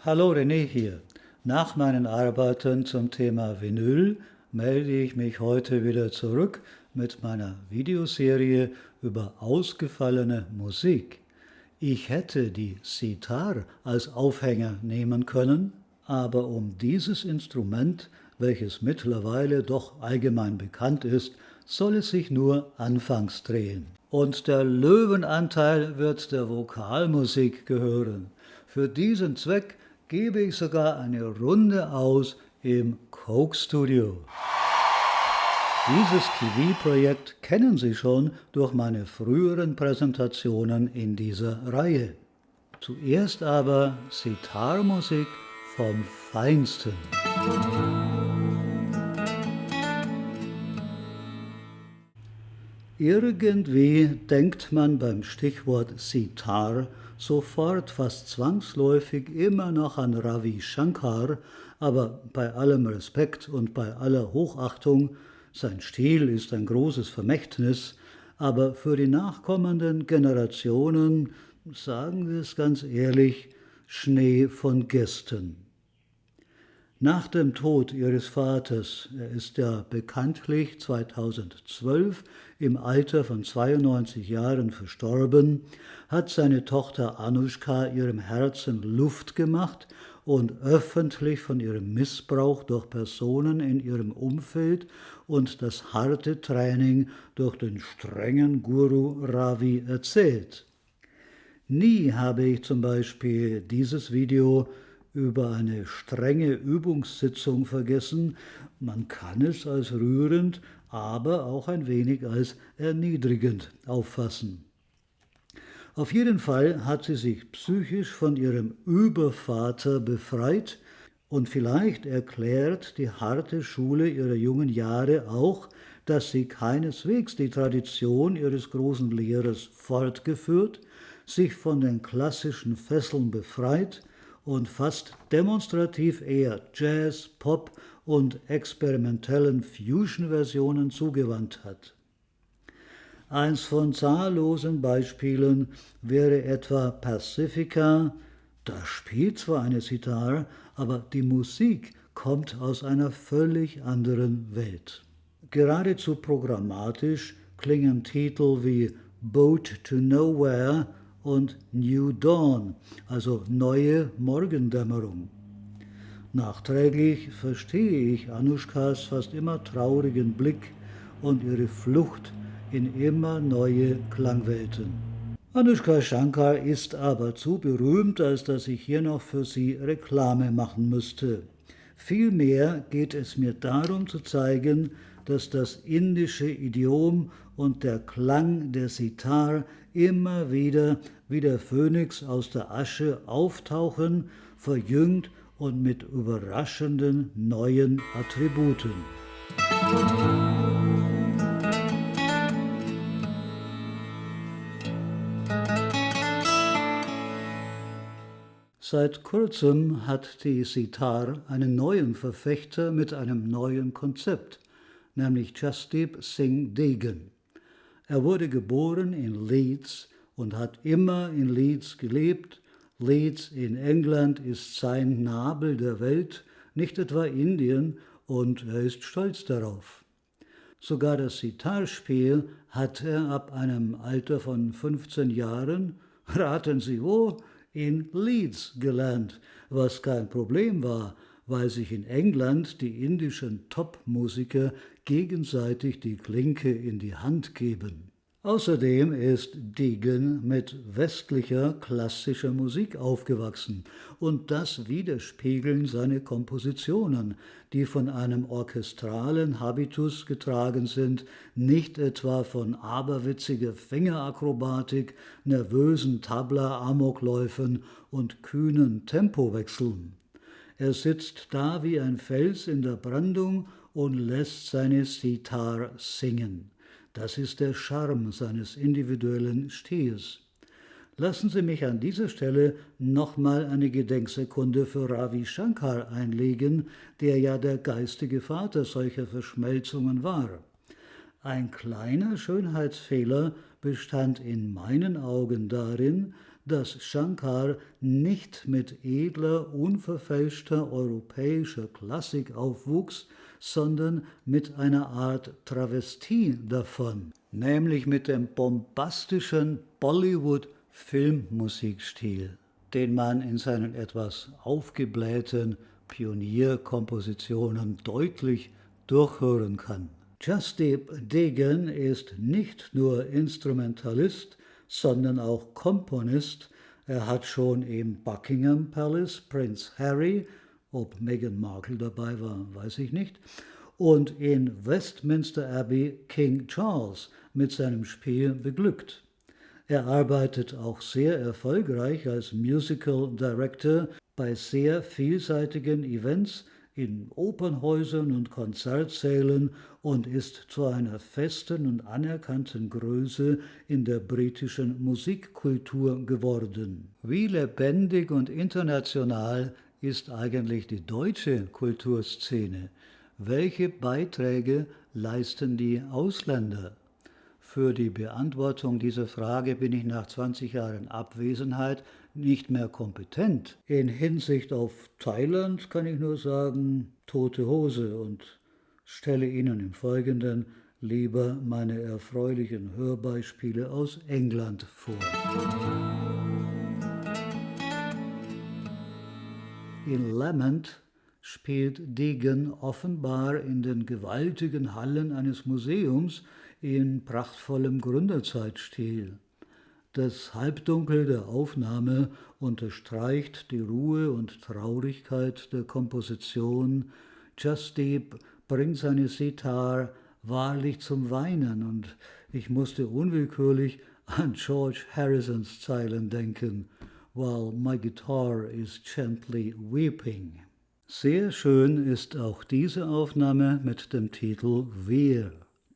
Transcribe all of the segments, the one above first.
Hallo René hier. Nach meinen Arbeiten zum Thema Vinyl melde ich mich heute wieder zurück mit meiner Videoserie über ausgefallene Musik. Ich hätte die Sitar als Aufhänger nehmen können, aber um dieses Instrument, welches mittlerweile doch allgemein bekannt ist, soll es sich nur anfangs drehen. Und der Löwenanteil wird der Vokalmusik gehören. Für diesen Zweck gebe ich sogar eine Runde aus im Coke Studio. Dieses TV-Projekt kennen Sie schon durch meine früheren Präsentationen in dieser Reihe. Zuerst aber Sitar-Musik vom Feinsten. Irgendwie denkt man beim Stichwort Sitar sofort fast zwangsläufig immer noch an Ravi Shankar, aber bei allem Respekt und bei aller Hochachtung, sein Stil ist ein großes Vermächtnis, aber für die nachkommenden Generationen, sagen wir es ganz ehrlich, Schnee von gestern. Nach dem Tod ihres Vaters, er ist ja bekanntlich 2012 im Alter von 92 Jahren verstorben, hat seine Tochter Anushka ihrem Herzen Luft gemacht und öffentlich von ihrem Missbrauch durch Personen in ihrem Umfeld und das harte Training durch den strengen Guru Ravi erzählt. Nie habe ich zum Beispiel dieses Video über eine strenge Übungssitzung vergessen. Man kann es als rührend, aber auch ein wenig als erniedrigend auffassen. Auf jeden Fall hat sie sich psychisch von ihrem Übervater befreit und vielleicht erklärt die harte Schule ihrer jungen Jahre auch, dass sie keineswegs die Tradition ihres großen Lehrers fortgeführt, sich von den klassischen Fesseln befreit und fast demonstrativ eher Jazz, Pop und experimentellen Fusion-Versionen zugewandt hat. Eins von zahllosen Beispielen wäre etwa Pacifica. Da spielt zwar eine Sitar, aber die Musik kommt aus einer völlig anderen Welt. Geradezu programmatisch klingen Titel wie Boat to Nowhere und New Dawn, also neue Morgendämmerung. Nachträglich verstehe ich Anushkas fast immer traurigen Blick und ihre Flucht in immer neue Klangwelten. Anushka Shankar ist aber zu berühmt, als dass ich hier noch für sie Reklame machen müsste. Vielmehr geht es mir darum zu zeigen, dass das indische Idiom und der Klang der Sitar immer wieder wie der Phönix aus der Asche auftauchen, verjüngt und mit überraschenden neuen Attributen. Seit kurzem hat die Sitar einen neuen Verfechter mit einem neuen Konzept, nämlich Jasdeep Singh Degen. Er wurde geboren in Leeds und hat immer in Leeds gelebt. Leeds in England ist sein Nabel der Welt, nicht etwa Indien, und er ist stolz darauf. Sogar das Sitarspiel hat er ab einem Alter von 15 Jahren, raten Sie wo, in Leeds gelernt, was kein Problem war, weil sich in England die indischen Top-Musiker gegenseitig die Klinke in die Hand geben. Außerdem ist Degen mit westlicher klassischer Musik aufgewachsen und das widerspiegeln seine Kompositionen, die von einem orchestralen Habitus getragen sind, nicht etwa von aberwitziger Fingerakrobatik, nervösen Tabla-Amokläufen und kühnen Tempowechseln. Er sitzt da wie ein Fels in der Brandung und lässt seine Sitar singen. Das ist der Charme seines individuellen Stils. Lassen Sie mich an dieser Stelle nochmal eine Gedenksekunde für Ravi Shankar einlegen, der ja der geistige Vater solcher Verschmelzungen war. Ein kleiner Schönheitsfehler bestand in meinen Augen darin, dass Shankar nicht mit edler, unverfälschter europäischer Klassik aufwuchs, sondern mit einer Art Travestie davon, nämlich mit dem bombastischen Bollywood-Filmmusikstil, den man in seinen etwas aufgeblähten Pionierkompositionen deutlich durchhören kann. Jasdeep Degen ist nicht nur Instrumentalist, sondern auch Komponist. Er hat schon im Buckingham Palace Prince Harry, ob Meghan Markle dabei war, weiß ich nicht, und in Westminster Abbey King Charles mit seinem Spiel beglückt. Er arbeitet auch sehr erfolgreich als Musical Director bei sehr vielseitigen Events in Opernhäusern und Konzertsälen und ist zu einer festen und anerkannten Größe in der britischen Musikkultur geworden. Wie lebendig und international ist eigentlich die deutsche Kulturszene? Welche Beiträge leisten die Ausländer? Für die Beantwortung dieser Frage bin ich nach 20 Jahren Abwesenheit nicht mehr kompetent. In Hinsicht auf Thailand kann ich nur sagen, tote Hose und stelle Ihnen im Folgenden lieber meine erfreulichen Hörbeispiele aus England vor. In Lament spielt Degen offenbar in den gewaltigen Hallen eines Museums in prachtvollem Gründerzeitstil. Das Halbdunkel der Aufnahme unterstreicht die Ruhe und Traurigkeit der Komposition. Jasdeep bringt seine Sitar wahrlich zum Weinen und ich musste unwillkürlich an George Harrisons Zeilen denken, while my guitar is gently weeping. Sehr schön ist auch diese Aufnahme mit dem Titel Wir.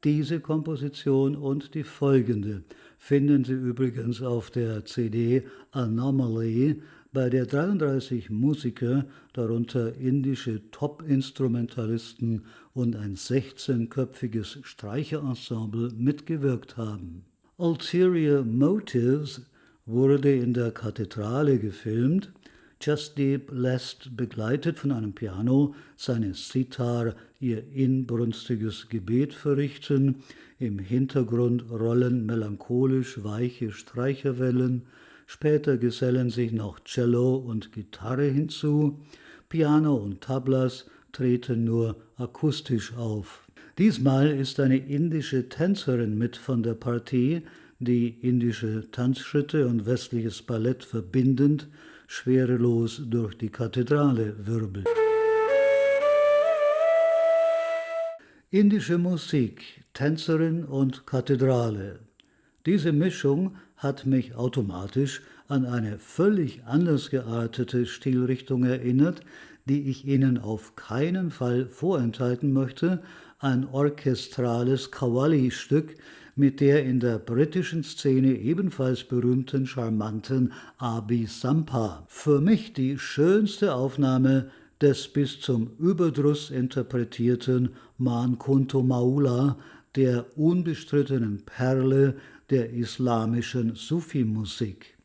Diese Komposition und die folgende finden Sie übrigens auf der CD Anomaly, bei der 33 Musiker, darunter indische Top-Instrumentalisten und ein 16-köpfiges Streicherensemble mitgewirkt haben. Ulterior Motives wurde in der Kathedrale gefilmt. Jasdeep lässt, begleitet von einem Piano, seine Sitar ihr inbrünstiges Gebet verrichten. Im Hintergrund rollen melancholisch weiche Streicherwellen. Später gesellen sich noch Cello und Gitarre hinzu. Piano und Tablas treten nur akustisch auf. Diesmal ist eine indische Tänzerin mit von der Partie, die indische Tanzschritte und westliches Ballett verbindend, schwerelos durch die Kathedrale wirbelt. Indische Musik, Tänzerin und Kathedrale. Diese Mischung hat mich automatisch an eine völlig anders geartete Stilrichtung erinnert, die ich Ihnen auf keinen Fall vorenthalten möchte, ein orchestrales Qawwali-Stück mit der in der britischen Szene ebenfalls berühmten, charmanten Abi Sampa. Für mich die schönste Aufnahme des bis zum Überdruss interpretierten Man Kunto Maula, der unbestrittenen Perle der islamischen Sufi-Musik.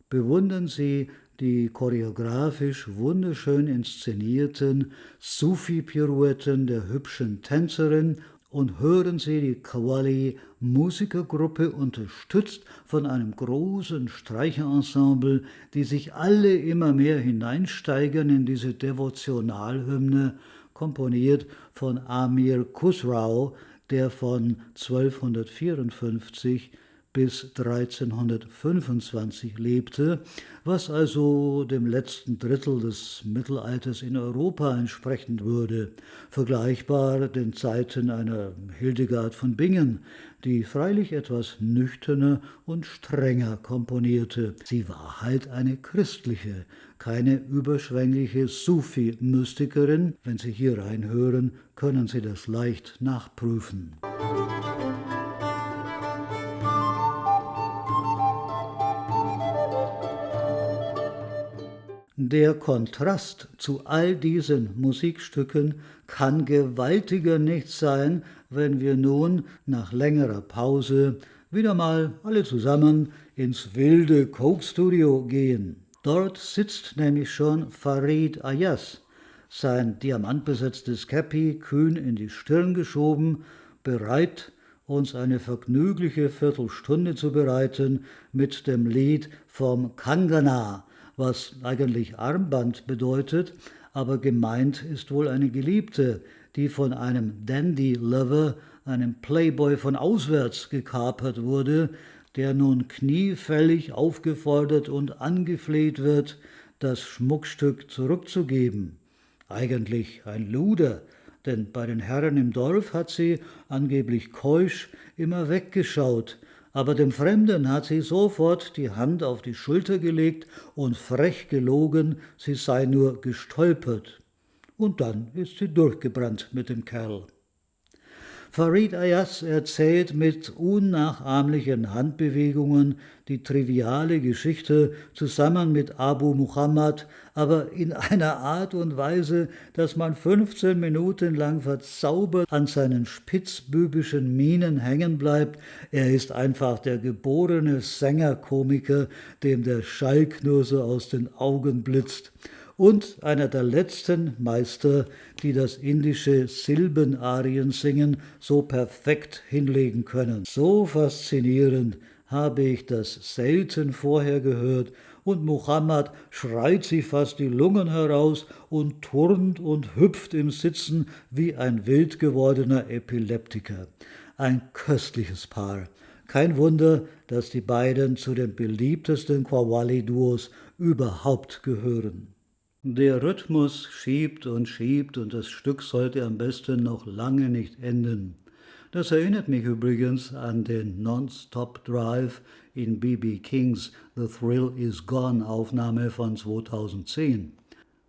Bewundern Sie die choreografisch wunderschön inszenierten Sufi-Pirouetten der hübschen Tänzerin und hören Sie die Qawwali-Musikergruppe unterstützt von einem großen Streicherensemble, die sich alle immer mehr hineinsteigern in diese Devotionalhymne, komponiert von Amir Khusrau, der von 1254 bis 1325 lebte, was also dem letzten Drittel des Mittelalters in Europa entsprechen würde, vergleichbar den Zeiten einer Hildegard von Bingen, die freilich etwas nüchterner und strenger komponierte. Sie war halt eine christliche, keine überschwängliche Sufi-Mystikerin. Wenn Sie hier reinhören, können Sie das leicht nachprüfen. Der Kontrast zu all diesen Musikstücken kann gewaltiger nicht sein, wenn wir nun nach längerer Pause wieder mal alle zusammen ins wilde Coke-Studio gehen. Dort sitzt nämlich schon Farid Ayaz, sein diamantbesetztes Käppi kühn in die Stirn geschoben, bereit, uns eine vergnügliche Viertelstunde zu bereiten mit dem Lied vom Kangana, was eigentlich Armband bedeutet, aber gemeint ist wohl eine Geliebte, die von einem Dandy-Lover, einem Playboy von auswärts, gekapert wurde, der nun kniefällig aufgefordert und angefleht wird, das Schmuckstück zurückzugeben. Eigentlich ein Luder, denn bei den Herren im Dorf hat sie, angeblich keusch, immer weggeschaut, aber dem Fremden hat sie sofort die Hand auf die Schulter gelegt und frech gelogen, sie sei nur gestolpert. Und dann ist sie durchgebrannt mit dem Kerl. Farid Ayaz erzählt mit unnachahmlichen Handbewegungen die triviale Geschichte zusammen mit Abu Muhammad, aber in einer Art und Weise, dass man 15 Minuten lang verzaubert an seinen spitzbübischen Mienen hängen bleibt. Er ist einfach der geborene Sängerkomiker, dem der Schalk nur so aus den Augen blitzt. Und einer der letzten Meister, die das indische Silbenarien-Singen so perfekt hinlegen können. So faszinierend habe ich das selten vorher gehört, und Muhammad schreit sich fast die Lungen heraus und turnt und hüpft im Sitzen wie ein wild gewordener Epileptiker. Ein köstliches Paar. Kein Wunder, dass die beiden zu den beliebtesten Qawwali-Duos überhaupt gehören. Der Rhythmus schiebt und das Stück sollte am besten noch lange nicht enden. Das erinnert mich übrigens an den Non-Stop Drive in B.B. Kings The Thrill Is Gone Aufnahme von 2010.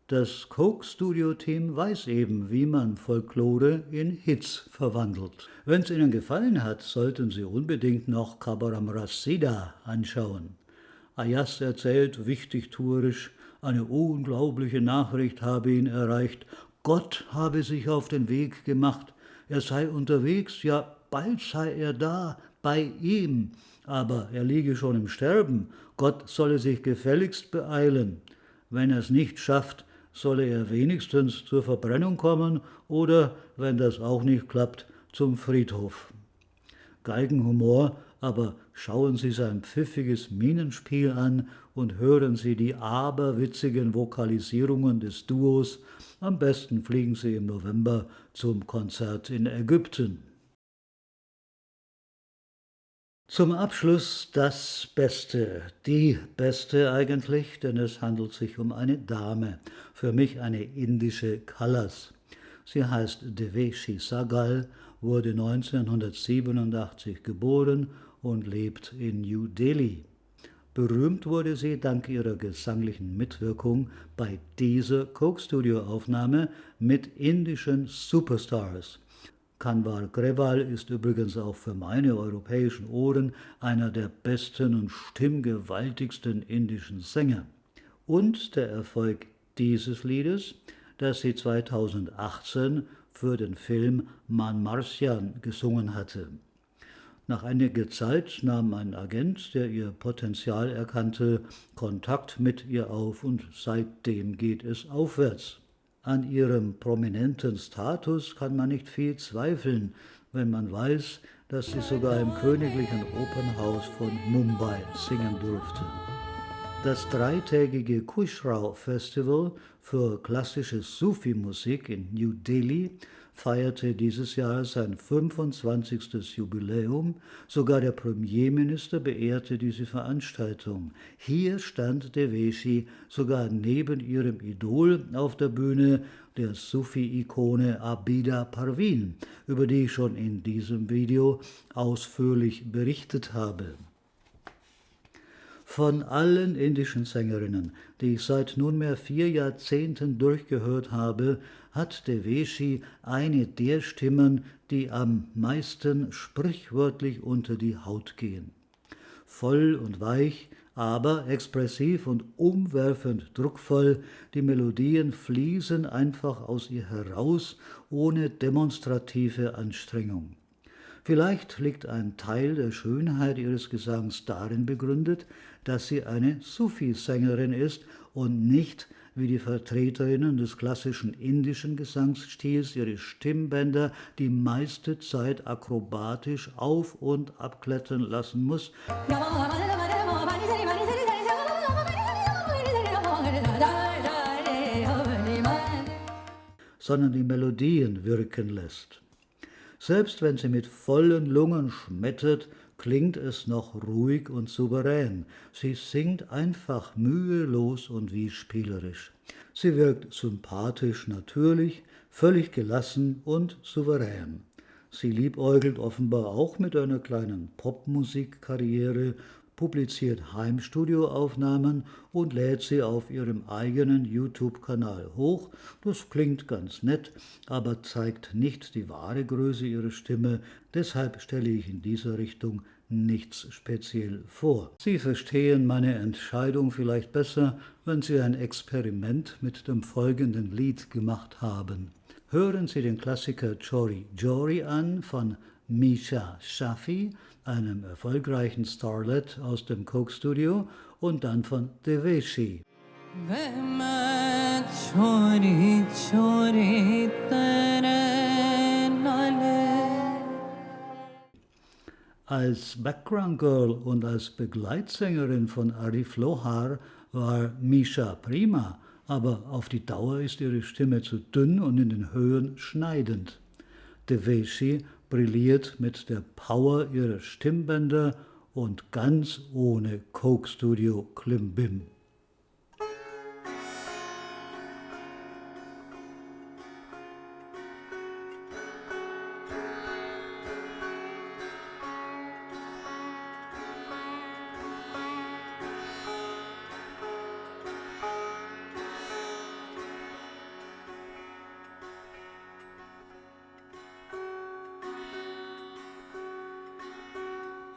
Das Coke-Studio-Team weiß eben, wie man Folklore in Hits verwandelt. Wenn es Ihnen gefallen hat, sollten Sie unbedingt noch Kabaram Rasida anschauen. Ayaz erzählt wichtigtuerisch, eine unglaubliche Nachricht habe ihn erreicht. Gott habe sich auf den Weg gemacht. Er sei unterwegs, ja, bald sei er da, bei ihm. Aber er liege schon im Sterben. Gott solle sich gefälligst beeilen. Wenn er es nicht schafft, solle er wenigstens zur Verbrennung kommen oder, wenn das auch nicht klappt, zum Friedhof. Geigenhumor, aber schauen Sie sein pfiffiges Mienenspiel an und hören Sie die aberwitzigen Vokalisierungen des Duos. Am besten fliegen Sie im November zum Konzert in Ägypten. Zum Abschluss das Beste, die Beste eigentlich, denn es handelt sich um eine Dame, für mich eine indische Callas. Sie heißt Deveshi Sahgal, wurde 1987 geboren und lebt in New Delhi. Berühmt wurde sie dank ihrer gesanglichen Mitwirkung bei dieser Coke-Studio-Aufnahme mit indischen Superstars. Kanwar Grewal ist übrigens auch für meine europäischen Ohren einer der besten und stimmgewaltigsten indischen Sänger. Und der Erfolg dieses Liedes, das sie 2018 für den Film Man Marsian gesungen hatte. Nach einiger Zeit nahm ein Agent, der ihr Potenzial erkannte, Kontakt mit ihr auf und seitdem geht es aufwärts. An ihrem prominenten Status kann man nicht viel zweifeln, wenn man weiß, dass sie sogar im Königlichen Opernhaus von Mumbai singen durfte. Das dreitägige Khushrau Festival für klassische Sufi-Musik in New Delhi feierte dieses Jahr sein 25. Jubiläum. Sogar der Premierminister beehrte diese Veranstaltung. Hier stand Deveshi sogar neben ihrem Idol auf der Bühne, der Sufi-Ikone Abida Parveen, über die ich schon in diesem Video ausführlich berichtet habe. Von allen indischen Sängerinnen, die ich seit nunmehr 4 Jahrzehnten durchgehört habe, hat Deveshi eine der Stimmen, die am meisten sprichwörtlich unter die Haut gehen. Voll und weich, aber expressiv und umwerfend druckvoll, die Melodien fließen einfach aus ihr heraus, ohne demonstrative Anstrengung. Vielleicht liegt ein Teil der Schönheit ihres Gesangs darin begründet, dass sie eine Sufi-Sängerin ist und nicht, wie die Vertreterinnen des klassischen indischen Gesangsstils, ihre Stimmbänder die meiste Zeit akrobatisch auf- und abklettern lassen muss, sondern die Melodien wirken lässt. Selbst wenn sie mit vollen Lungen schmettert, klingt es noch ruhig und souverän. Sie singt einfach mühelos und wie spielerisch. Sie wirkt sympathisch natürlich, völlig gelassen und souverän. Sie liebäugelt offenbar auch mit einer kleinen Popmusikkarriere, publiziert Heimstudioaufnahmen und lädt sie auf ihrem eigenen YouTube-Kanal hoch. Das klingt ganz nett, aber zeigt nicht die wahre Größe ihrer Stimme, deshalb stelle ich in dieser Richtung nichts speziell vor. Sie verstehen meine Entscheidung vielleicht besser, wenn Sie ein Experiment mit dem folgenden Lied gemacht haben. Hören Sie den Klassiker Chori Chori an von Misha Shafi, einem erfolgreichen Starlet aus dem Coke Studio, und dann von Deveshi. Als Background Girl und als Begleitsängerin von Arif Lohar war Misha prima, aber auf die Dauer ist ihre Stimme zu dünn und in den Höhen schneidend. Deveshi brilliert mit der Power ihrer Stimmbänder und ganz ohne Coke Studio Klimbim.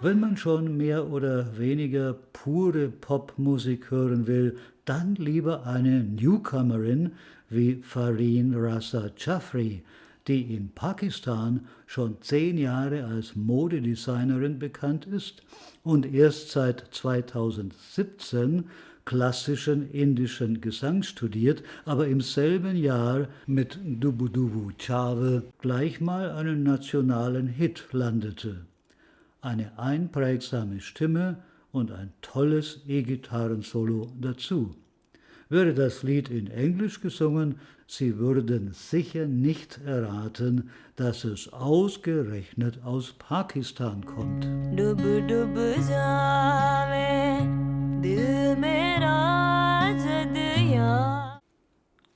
Wenn man schon mehr oder weniger pure Popmusik hören will, dann lieber eine Newcomerin wie Fareen Raza Jaffrey, die in Pakistan schon 10 Jahre als Modedesignerin bekannt ist und erst seit 2017 klassischen indischen Gesang studiert, aber im selben Jahr mit Dubu Dubu Chave gleich mal einen nationalen Hit landete. Eine einprägsame Stimme und ein tolles E-Gitarren-Solo dazu. Wäre das Lied in Englisch gesungen, Sie würden sicher nicht erraten, dass es ausgerechnet aus Pakistan kommt. Dub dub jaave, dil mera jad yaad.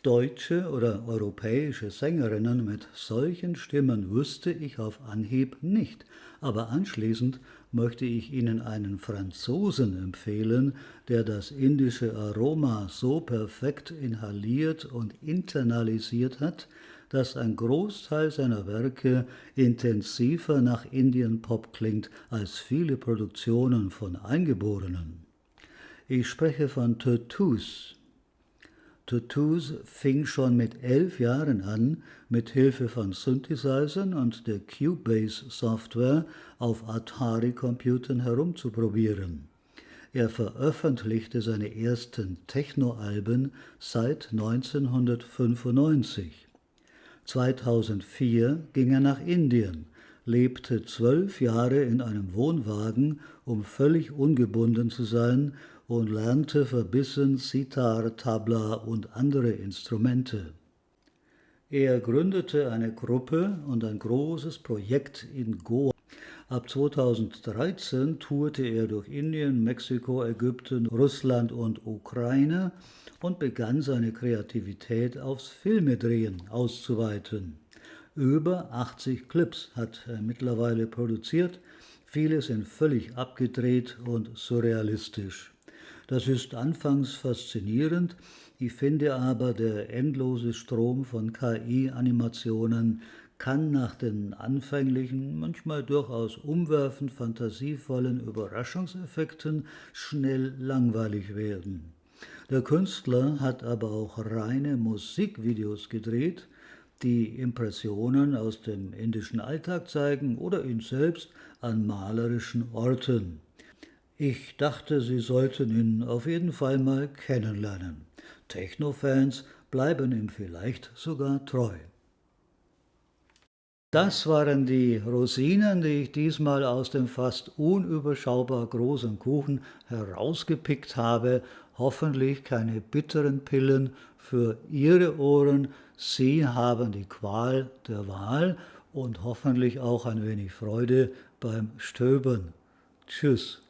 Deutsche oder europäische Sängerinnen mit solchen Stimmen wüsste ich auf Anhieb nicht, aber anschließend möchte ich Ihnen einen Franzosen empfehlen, der das indische Aroma so perfekt inhaliert und internalisiert hat, dass ein Großteil seiner Werke intensiver nach Indian-Pop klingt als viele Produktionen von Eingeborenen. Ich spreche von Tattoos. Tattoos fing schon mit 11 Jahren an, mit Hilfe von Synthesizern und der Cubase-Software auf Atari-Computern herumzuprobieren. Er veröffentlichte seine ersten Techno-Alben seit 1995. 2004 ging er nach Indien, lebte 12 Jahre in einem Wohnwagen, um völlig ungebunden zu sein, und lernte verbissen Sitar, Tabla und andere Instrumente. Er gründete eine Gruppe und ein großes Projekt in Goa. Ab 2013 tourte er durch Indien, Mexiko, Ägypten, Russland und Ukraine und begann seine Kreativität aufs Filmedrehen auszuweiten. Über 80 Clips hat er mittlerweile produziert, viele sind völlig abgedreht und surrealistisch. Das ist anfangs faszinierend, ich finde aber, der endlose Strom von KI-Animationen kann nach den anfänglichen, manchmal durchaus umwerfend fantasievollen Überraschungseffekten schnell langweilig werden. Der Künstler hat aber auch reine Musikvideos gedreht, die Impressionen aus dem indischen Alltag zeigen oder ihn selbst an malerischen Orten. Ich dachte, Sie sollten ihn auf jeden Fall mal kennenlernen. Techno-Fans bleiben ihm vielleicht sogar treu. Das waren die Rosinen, die ich diesmal aus dem fast unüberschaubar großen Kuchen herausgepickt habe. Hoffentlich keine bitteren Pillen für Ihre Ohren. Sie haben die Qual der Wahl und hoffentlich auch ein wenig Freude beim Stöbern. Tschüss.